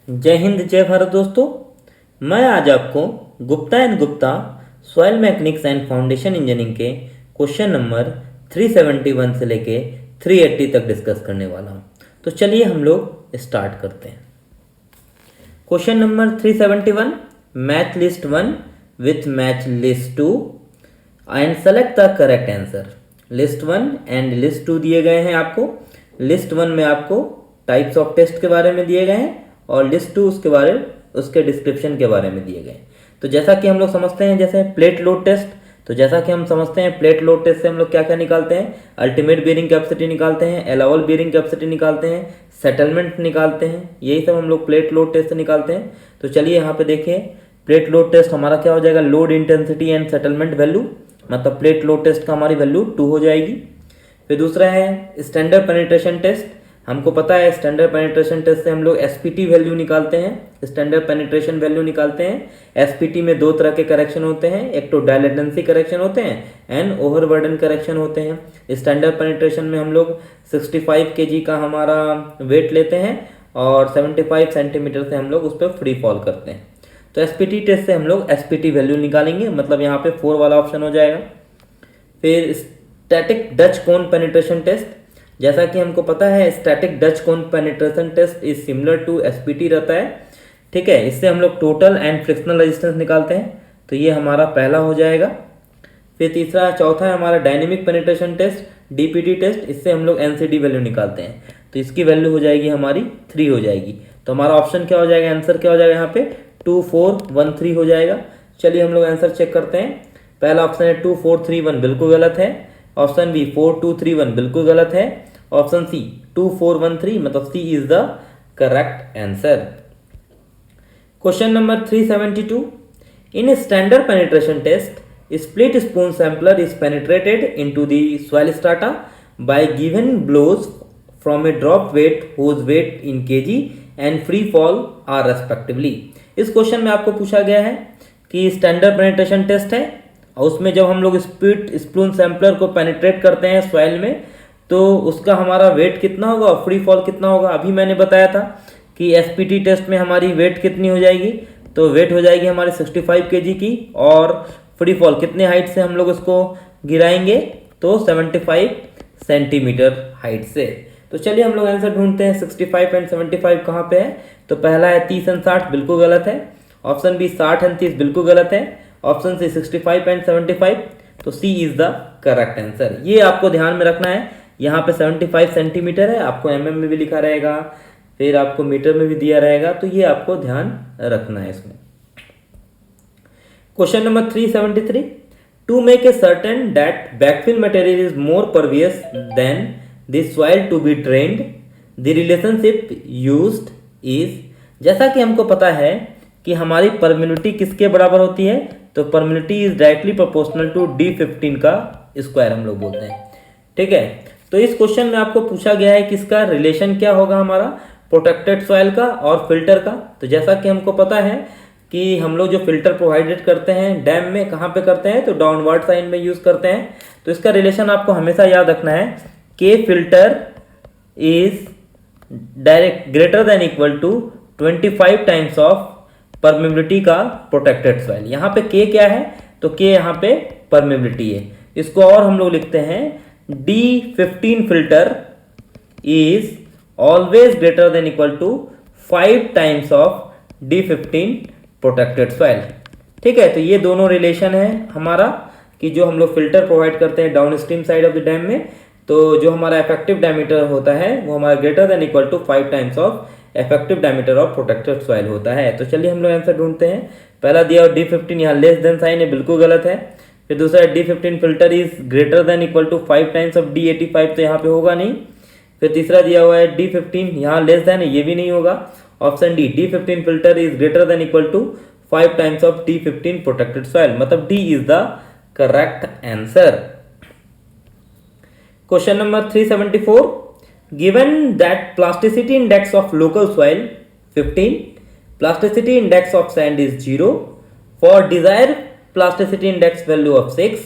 जय हिंद जय भारत दोस्तों। मैं आज आपको Gupta and Gupta soil mechanics and foundation engineering के क्वेश्चन नंबर 371 से लेके 380 तक डिस्कस करने वाला हूं। तो चलिए हम लोग स्टार्ट करते हैं। Question number 371, match list 1 with match list 2 and select the correct answer. List 1 and list 2 दिए गए हैं आपको। लिस्ट 1 में आपको टाइप्स ऑफ टेस्ट के बारे में दिए गए हैं और लिस्ट 2 उसके डिस्क्रिप्शन के बारे में दिए गए। तो जैसा कि हम लोग समझते हैं, जैसे प्लेट लोड टेस्ट, तो जैसा कि हम समझते हैं प्लेट लोड टेस्ट से हम लोग क्या क्या निकालते हैं, अल्टीमेट बेयरिंग कैपेसिटी निकालते हैं, अलाउबल बेयरिंग कैपेसिटी निकालते हैं, सेटलमेंट निकालते हैं, यही सब हम लोग प्लेट लोड टेस्ट से निकालते हैं। तो चलिए यहाँ पे देखिए, प्लेट लोड टेस्ट हमारा क्या हो जाएगा, load intensity and settlement value, मतलब प्लेट लोड टेस्ट का हमारी वैल्यू 2 हो जाएगी। फिर दूसरा है स्टैंडर्ड पेनिट्रेशन टेस्ट। हमको पता है स्टैंडर्ड पेनिट्रेशन टेस्ट से हम लोग एसपीटी वैल्यू निकालते हैं, स्टैंडर्ड पेनिट्रेशन वैल्यू निकालते हैं। एसपीटी में 2 तरह के करेक्शन होते हैं, एक तो डायलेटेंसी करेक्शन होते हैं एंड ओवरबर्डन करेक्शन होते हैं। स्टैंडर्ड पेनिट्रेशन में हम लोग 65 kg का हमारा वेट लेते हैं और 75 सेंटीमीटर से हम लोग उस पर फ्री फॉल करते हैं। तो एसपीटी टेस्ट से हम लोग एसपीटी वैल्यू निकालेंगे, मतलब यहाँ पे 4 वाला ऑप्शन हो जाएगा। फिर static Dutch cone penetration test, जैसा कि हमको पता है static Dutch cone penetration test is similar to SPT रहता है, ठीक है। इससे हम लोग टोटल एंड फ्रिक्शनल रेजिस्टेंस निकालते हैं, तो ये हमारा पहला हो जाएगा। फिर चौथा है हमारा dynamic penetration test, DPT test, इससे हम लोग एनसीडी वैल्यू निकालते हैं, तो इसकी वैल्यू हो जाएगी हमारी 3 हो जाएगी। तो हमारा ऑप्शन क्या हो जाएगा, आंसर क्या हो जाएगा यहाँ पे 2413 हो जाएगा। चलिए हम लोग आंसर चेक करते हैं। पहला ऑप्शन है 2431, बिल्कुल गलत है। ऑप्शन बी 4231 बिल्कुल गलत है। ऑप्शन सी 2413, मतलब C is the correct answer. Question number 372, in standard penetration test split spoon sampler is penetrated into the soil strata by given blows from a drop weight whose weight in kg and free fall are respectively. इस question में आपको पूछा गया है कि standard penetration test है और उसमें जब हम लोग स्प्लिट स्पून सैंपलर को पेनिट्रेट करते हैं सॉइल में, तो उसका हमारा वेट कितना होगा और फ्री फॉल कितना होगा। अभी मैंने बताया था कि एसपीटी टेस्ट में हमारी वेट कितनी हो जाएगी, तो वेट हो जाएगी हमारी 65 kg की और फ्री फॉल कितने हाइट से हम लोग उसको गिराएंगे, तो 75 सेंटीमीटर हाइट से। तो चलिए हम लोग आंसर ढूंढते हैं। 65 एंड 75 कहाँ पे है, तो पहला है 30 एंड 60, बिल्कुल गलत है। ऑप्शन बी 60 एंड 30 बिल्कुल गलत है। ऑप्शन सी 65 एंड 75, तो सी इज द करेक्ट आंसर। ये आपको ध्यान में रखना है, यहाँ पे 75 सेंटीमीटर है, आपको mm में भी लिखा रहेगा, फिर आपको मीटर में भी दिया रहेगा, तो ये आपको ध्यान रखना है इसमें। Question number 373, to make a certain that backfill material is more pervious than the soil to be drained, the relationship used is. जैसा कि हमको पता है कि हमारी परमिलिटी किसके बराबर होती है, तो permeability is directly proportional to D15 का स्क्वायर हम लोग बोलते हैं, ठीक है। तो इस क्वेश्चन में आपको पूछा गया है कि इसका रिलेशन क्या होगा हमारा प्रोटेक्टेड सॉइल का और फिल्टर का। तो जैसा कि हमको पता है कि हम लोग जो फिल्टर प्रोवाइडेड करते हैं डैम में, कहाँ पे करते हैं, तो डाउनवर्ड साइड में यूज करते हैं। तो इसका रिलेशन आपको हमेशा याद रखना है, K filter is direct greater than equal to 25 times of permeability का प्रोटेक्टेड सॉइल। यहाँ पे के क्या है, तो के यहाँ पे परमेबिलिटी है। इसको और हम लोग लिखते हैं D15 filter is always greater than equal to 5 times of D15 protected soil, ठीक है। तो ये दोनों रिलेशन है हमारा कि जो हम लोग फिल्टर प्रोवाइड करते हैं down stream side of the dam में, तो जो हमारा इफेक्टिव डायमीटर होता है वो हमारा greater than equal to 5 times of effective diameter of protected soil होता है। तो चलिए हम लोग आंसर ढूंढते हैं। पहला दिया D15, यहाँ लेस देन साइन है, बिल्कुल गलत है। फिर दूसरा D15 filter is greater than equal to 5 times of D85, तो यहाँ पे होगा नहीं। फिर तीसरा दिया हुआ है D15, यहाँ लेस देन है, ये भी नहीं होगा। Option D D15 filter is greater than equal to 5 times of D15 protected soil, मतलब D is the correct answer. Question number 374, given that plasticity index of local soil 15, plasticity index of sand is 0, for desire plasticity index value of 6,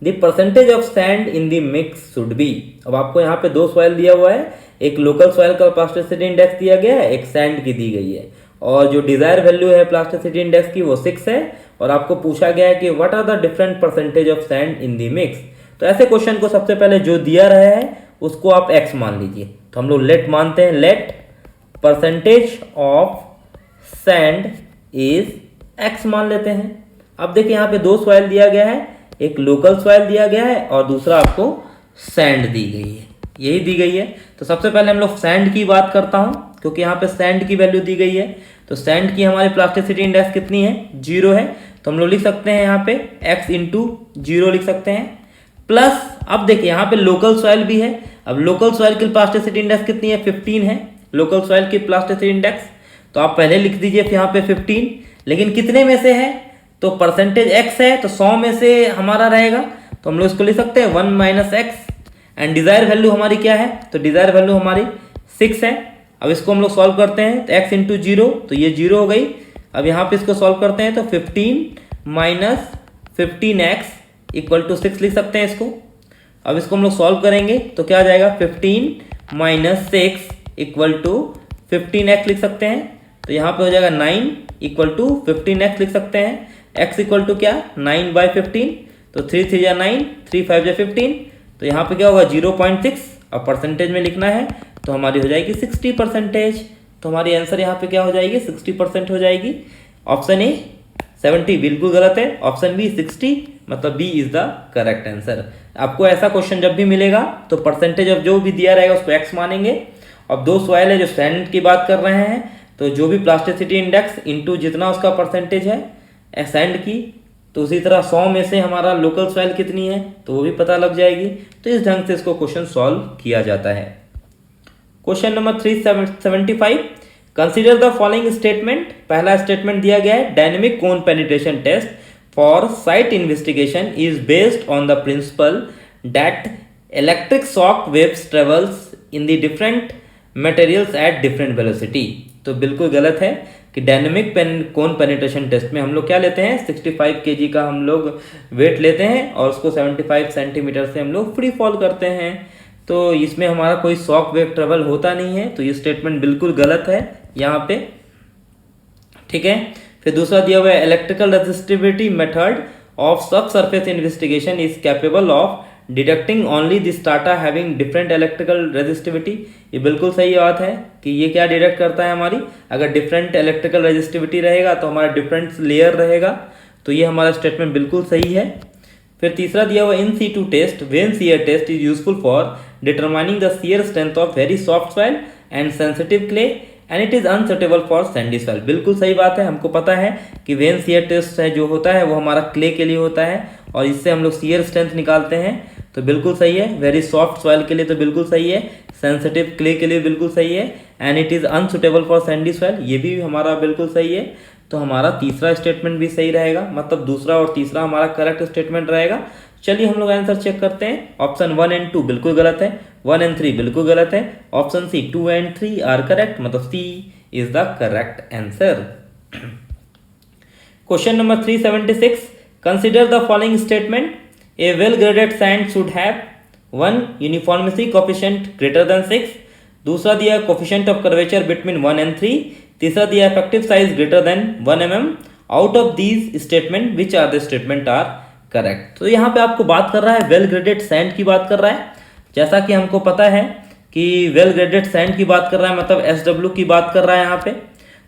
the percentage of sand in the mix should be. अब आपको यहाँ पे 2 soil दिया हुआ है, एक local soil का plasticity index दिया गया है, एक सैंड की दी गई है, और जो डिजायर वैल्यू है प्लास्टिसिटी इंडेक्स की वो 6 है, और आपको पूछा गया है कि what are the different percentage of sand in the mix. तो ऐसे क्वेश्चन को सबसे पहले जो दिया रहा है उसको आप x मान लीजिए। तो हम लोग लेट मानते हैं, let percentage of sand is x मान लेते हैं। अब देखिए यहाँ पे दो सॉइल दिया गया है, एक लोकल सॉइल दिया गया है और दूसरा आपको सैंड दी गई है, यही दी गई है। तो सबसे पहले हम लोग सैंड की बात करता हूँ, क्योंकि यहाँ पे सैंड की वैल्यू दी गई है। तो सैंड की हमारी प्लास्टिसिटी इंडेक्स कितनी है, 0 है। तो हम लोग लिख सकते हैं यहाँ पे x इंटू 0 लिख सकते हैं, प्लस अब देखिए यहाँ पे लोकल सॉइल भी है। अब लोकल सॉइल की प्लास्टिसिटी इंडेक्स कितनी है, 15 है लोकल सॉइल की प्लास्टिसिटी इंडेक्स। तो आप पहले लिख दीजिए यहाँ पे 15, लेकिन कितने में से है, तो परसेंटेज x है तो 100 में से हमारा रहेगा। तो हम लोग इसको लिख सकते हैं 1 minus x, and desire value हमारी क्या है, तो डिजायर वैल्यू हमारी 6 है। अब इसको हम लोग सॉल्व करते हैं तो x इंटू 0, तो ये 0 हो गई। अब यहाँ पे इसको सॉल्व करते हैं तो 15 माइनस 15x इक्वल टू 6 लिख सकते हैं इसको। अब इसको हम लोग सॉल्व करेंगे तो क्या आ जाएगा, 15 माइनस 6 इक्वल टू 15x लिख सकते हैं। तो यहाँ पे हो जाएगा 9 इक्वल टू 15x लिख सकते हैं। x इक्वल टू क्या, 9/15, तो 3 3 या 9, 3 5 या 15, तो यहाँ पे क्या होगा 0.6। अब परसेंटेज में लिखना है तो हमारी हो जाएगी 60%। तो हमारी आंसर यहाँ पे क्या हो जाएगी, 60% हो जाएगी। ऑप्शन ए 70 बिल्कुल गलत है, ऑप्शन बी 60, मतलब B is the correct answer. आपको ऐसा क्वेश्चन जब भी मिलेगा तो परसेंटेज ऑफ जो भी दिया रहेगा उसको x मानेंगे। अब दो सॉइल है जो सैंड की बात कर रहे हैं, तो जो भी प्लास्टिसिटी इंडेक्स इंटू जितना उसका परसेंटेज है सैंड की, तो उसी तरह 100 में से हमारा लोकल सॉइल कितनी है तो वो भी पता लग जाएगी। तो इस ढंग से इसको क्वेश्चन सॉल्व किया जाता है। Question number 375, consider the following statement. पहला स्टेटमेंट दिया गया है, dynamic cone penetration test for site investigation is based on the principle that electric shock waves travels in the different materials at different velocity. तो बिल्कुल गलत है कि dynamic cone penetration test में हम लोग क्या लेते हैं, 65 kg का हम लोग वेट लेते हैं और उसको 75 सेंटीमीटर से हम लोग फ्री फॉल करते हैं। तो इसमें हमारा कोई शॉक वेव ट्रेवल होता नहीं है, तो ये स्टेटमेंट बिल्कुल गलत है यहाँ पे, ठीक है। फिर दूसरा दिया हुआ है, इलेक्ट्रिकल रेजिस्टिविटी मेथड ऑफ सब surface investigation is capable of detecting only this data having different electrical resistivity. ये बिल्कुल सही बात है कि ये क्या डिटेक्ट करता है हमारी, अगर डिफरेंट इलेक्ट्रिकल रेजिस्टिविटी रहेगा तो हमारा डिफरेंट लेयर रहेगा। तो ये हमारा स्टेटमेंट बिल्कुल सही है। फिर तीसरा दिया हुआ, in situ test vane shear test is useful for determining the shear strength of very soft soil and sensitive clay and it is unsuitable for sandy soil. बिल्कुल सही बात है, हमको पता है कि वेन शियर टेस्ट है जो होता है वो हमारा क्ले के लिए होता है और इससे हम लोग शियर स्ट्रेंथ निकालते हैं। तो बिल्कुल सही है, वेरी सॉफ्ट सॉइल के लिए तो बिल्कुल सही है, सेंसिटिव क्ले के लिए बिल्कुल सही है, and it is unsuitable for sandy soil, ये भी हमारा बिल्कुल सही है। तो हमारा तीसरा स्टेटमेंट भी सही रहेगा, मतलब दूसरा और तीसरा हमारा करेक्ट स्टेटमेंट रहेगा। चलिए हम लोग आंसर चेक करते हैं। ऑप्शन 1 एंड 2 बिल्कुल गलत है, 1 एंड 3 बिल्कुल गलत है। Option C 2 and 3 are correct, मतलब C is the correct answer. Question number 376, consider the following statement. A well-graded sand should have 1 uniformity coefficient greater than 6, दूसरा दिया coefficient of curvature between 1 and 3, तीसरा दिया effective size greater than 1 mm. Out of these statement which are the statement are correct। तो यहाँ पे आपको बात कर रहा है well graded sand की बात कर रहा है। जैसा कि हमको पता है कि well graded sand की बात कर रहा है, मतलब SW की बात कर रहा है यहाँ पे।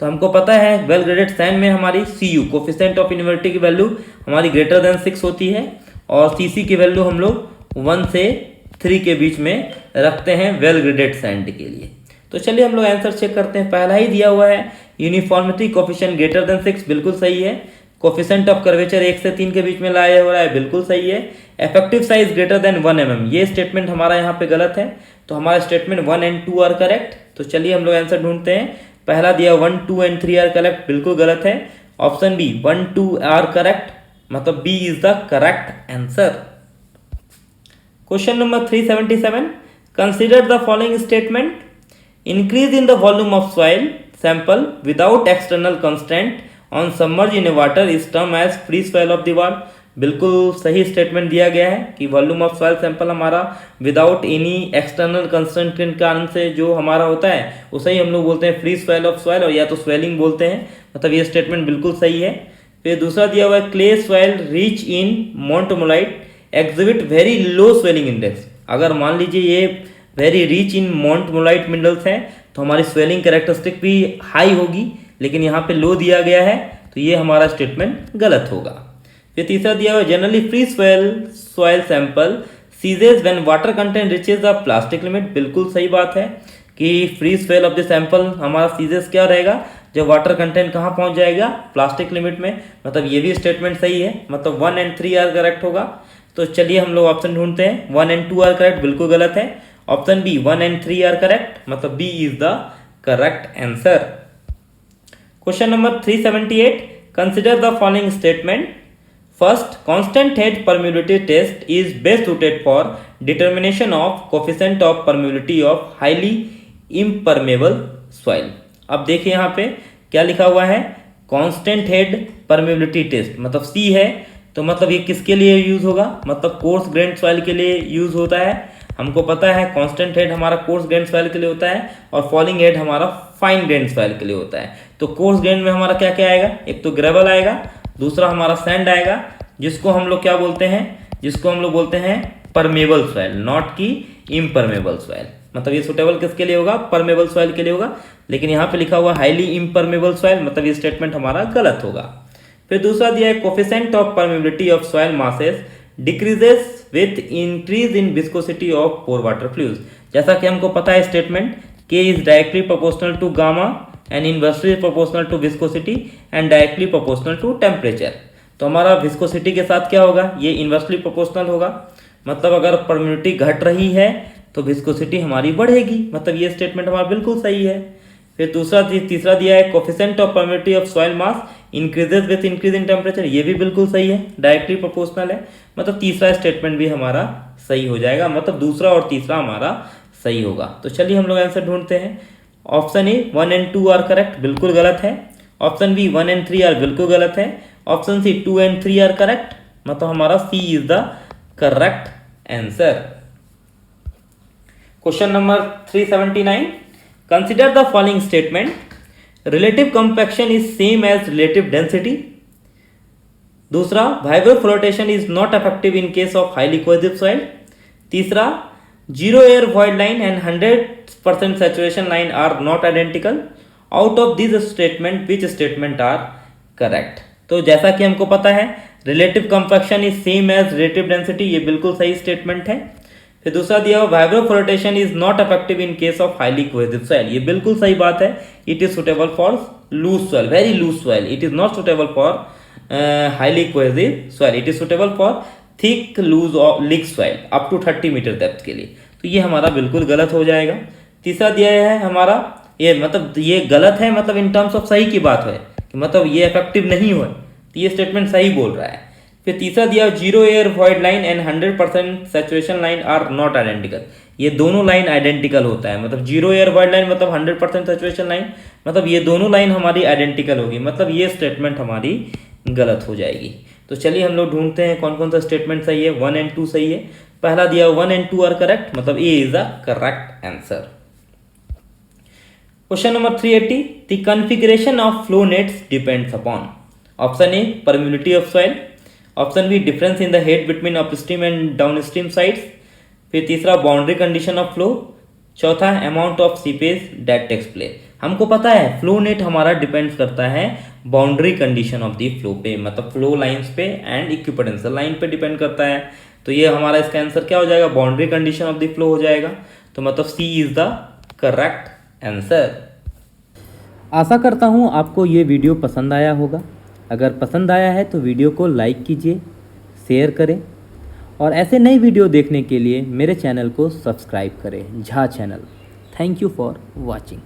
तो हमको पता है well graded sand में हमारी CU coefficient of uniformity की वैल्यू हमारी greater than 6 होती है और CC की वैल्यू हम लोग 1 से 3 के बीच में रखते हैं वेल ग्रेडेड सैंड के लिए। तो चलिए हम लोग आंसर चेक करते हैं। पहला ही दिया हुआ है यूनिफॉर्मिटी कोफिशिएंट ग्रेटर देन 6, बिल्कुल सही है। कोफिशिएंट ऑफ कर्वेचर 1 से 3 के बीच में लाया हो रहा है, बिल्कुल सही है। Effective size greater than 1 mm, ये स्टेटमेंट हमारा यहाँ पे गलत है। तो हमारा स्टेटमेंट 1 एंड 2 आर करेक्ट। तो चलिए हम लोग आंसर ढूंढते हैं। पहला दिया 1, 2 एंड 3 आर करेक्ट, बिल्कुल गलत है। ऑप्शन बी 1, 2 आर करेक्ट, मतलब B is the correct answer. Question number 377, consider the following statement. Increase in the volume of soil sample without external constraint on submerge in water is term as free soil of the world. बिल्कुल सही statement दिया गया है कि volume of soil sample हमारा without any external constraint के कारण से जो हमारा होता है उसे ही हम लोग बोलते हैं फ्री स्वेल ऑफ सॉइल, और या तो स्वेलिंग बोलते हैं। मतलब ये स्टेटमेंट बिल्कुल सही है। फिर दूसरा दिया हुआ है clay soil rich in montmorillonite exhibit very low swelling index. अगर मान लीजिए ये very rich in montmorillonite minerals हैं तो हमारी स्वेलिंग कैरेक्टरिस्टिक भी हाई होगी, लेकिन यहाँ पे लो दिया गया है तो ये हमारा स्टेटमेंट गलत होगा। फिर तीसरा दिया हुआ generally free soil sample सीजेज when water content reaches the plastic limit. बिल्कुल सही बात है कि free swell of the sample हमारा सीजेस क्या रहेगा जब वाटर कंटेंट कहाँ पहुँच जाएगा, प्लास्टिक लिमिट में। मतलब ये भी स्टेटमेंट सही है, मतलब 1 और 3 आर करेक्ट होगा। तो चलिए हम लोग ऑप्शन ढूंढते हैं। 1 और 2 आर करेक्ट, बिल्कुल गलत है। ऑप्शन बी 1 और 3 आर करेक्ट, मतलब B is the correct answer. Question number 378, consider the following statement. First, constant head permeability test is best suited for determination of coefficient of permeability of highly impermeable soil. अब देखिए यहाँ पे क्या लिखा हुआ है, constant head permeability test, मतलब सी है, तो मतलब ये किसके लिए यूज होगा, मतलब कोर्स ग्रेन सॉइल के लिए यूज होता है। हमको पता है कांस्टेंट हेड हमारा कोर्स ग्रेन सॉइल के लिए होता है और फॉलिंग हेड हमारा फाइन ग्रेन सॉइल के लिए होता है। तो कोर्स ग्रेन में हमारा क्या क्या आएगा, एक तो ग्रेवल आएगा, दूसरा हमारा सैंड आएगा, जिसको हम लोग क्या बोलते हैं, परमेबल सॉइल, नॉट की इम्परमेबल सॉइल। मतलब ये सुटेबल किसके लिए होगा, परमेबल सॉइल के लिए होगा, लेकिन यहाँ पे लिखा हुआ हाईली इम्परमेबल सॉइल, मतलब ये स्टेटमेंट हमारा गलत होगा। फिर दूसरा दिया है coefficient of permeability of soil masses decreases with increase in viscosity of pore water fluids. जैसा कि हमको पता है statement K is directly proportional to gamma and inversely proportional to viscosity and directly proportional to temperature. तो हमारा viscosity के साथ क्या होगा, ये इनवर्सली प्रोपोर्शनल होगा, मतलब अगर परमिबिलिटी घट रही है तो विस्कोसिटी हमारी बढ़ेगी। मतलब ये स्टेटमेंट हमारा बिल्कुल सही है। फिर तीसरा दिया है coefficient of permeability of soil mass increases with increase in temperature. ये भी बिल्कुल सही है, डायरेक्टली प्रोपोर्शनल है, मतलब तीसरा स्टेटमेंट भी हमारा सही हो जाएगा, मतलब दूसरा और तीसरा हमारा सही होगा। तो चलिए हम लोग आंसर ढूंढते हैं। ऑप्शन ए 1 और 2 आर करेक्ट, बिल्कुल गलत है। ऑप्शन बी 1 और 3 आर बिल्कुल गलत है। ऑप्शन सी 2 और 3 आर करेक्ट, मतलब हमारा C is the correct answer. Question number 379, consider the following statement. Relative compaction is same as relative density. दूसरा, vibro flotation is not effective in case of highly cohesive soil. तीसरा, zero air void line and 100% saturation line are not identical. Out of this statement which statement are correct. तो जैसा कि हमको पता है relative compaction is same as relative density, ये बिल्कुल सही स्टेटमेंट है। फिर दूसरा दिया हुआ vibro flotation is not effective in case of highly cohesive soil, ये बिल्कुल सही बात है। It is suitable for loose soil, very loose soil, it is not suitable for highly cohesive soil, it is suitable for thick loose और लिक soil up to 30 metre depth के लिए। तो ये हमारा बिल्कुल गलत हो जाएगा। तीसरा दिया है हमारा ये, मतलब ये गलत है, मतलब इन टर्म्स ऑफ सही की बात है कि मतलब ये इफेक्टिव नहीं हो, तो ये स्टेटमेंट सही बोल रहा है। फिर तीसरा दिया zero air void line and 100% saturation line are not identical, ये दोनों लाइन आइडेंटिकल होता है, मतलब जीरो एयर वॉइड लाइन मतलब 100% सैचुरेशन लाइन, मतलब ये दोनों लाइन हमारी आइडेंटिकल होगी, मतलब ये स्टेटमेंट हमारी गलत हो जाएगी। तो चलिए हम लोग ढूंढते हैं कौन कौन सा स्टेटमेंट सही है। 1 और 2 सही है। पहला दिया 1 और 2 आर करेक्ट, मतलब A is the correct answer. Question number 380, the configuration of flow nets depends upon. Option A permeability of soil, option B difference in the head between upstream and downstream sides, फिर तीसरा boundary condition of flow, चौथा amount of seepage that takes place. हमको पता है flow net हमारा depend करता है boundary condition of the flow पे, मतलब फ्लो लाइंस पे एंड इक्विपोटेंशियल लाइन पे डिपेंड करता है। तो ये हमारा इसका आंसर क्या हो जाएगा, boundary condition of the flow हो जाएगा। तो मतलब C is the correct answer. आशा करता हूँ आपको ये वीडियो पसंद आया होगा। अगर पसंद आया है तो वीडियो को लाइक कीजिए, शेयर करें और ऐसे नई वीडियो देखने के लिए मेरे चैनल को सब्सक्राइब करें, Jha channel. Thank you for watching.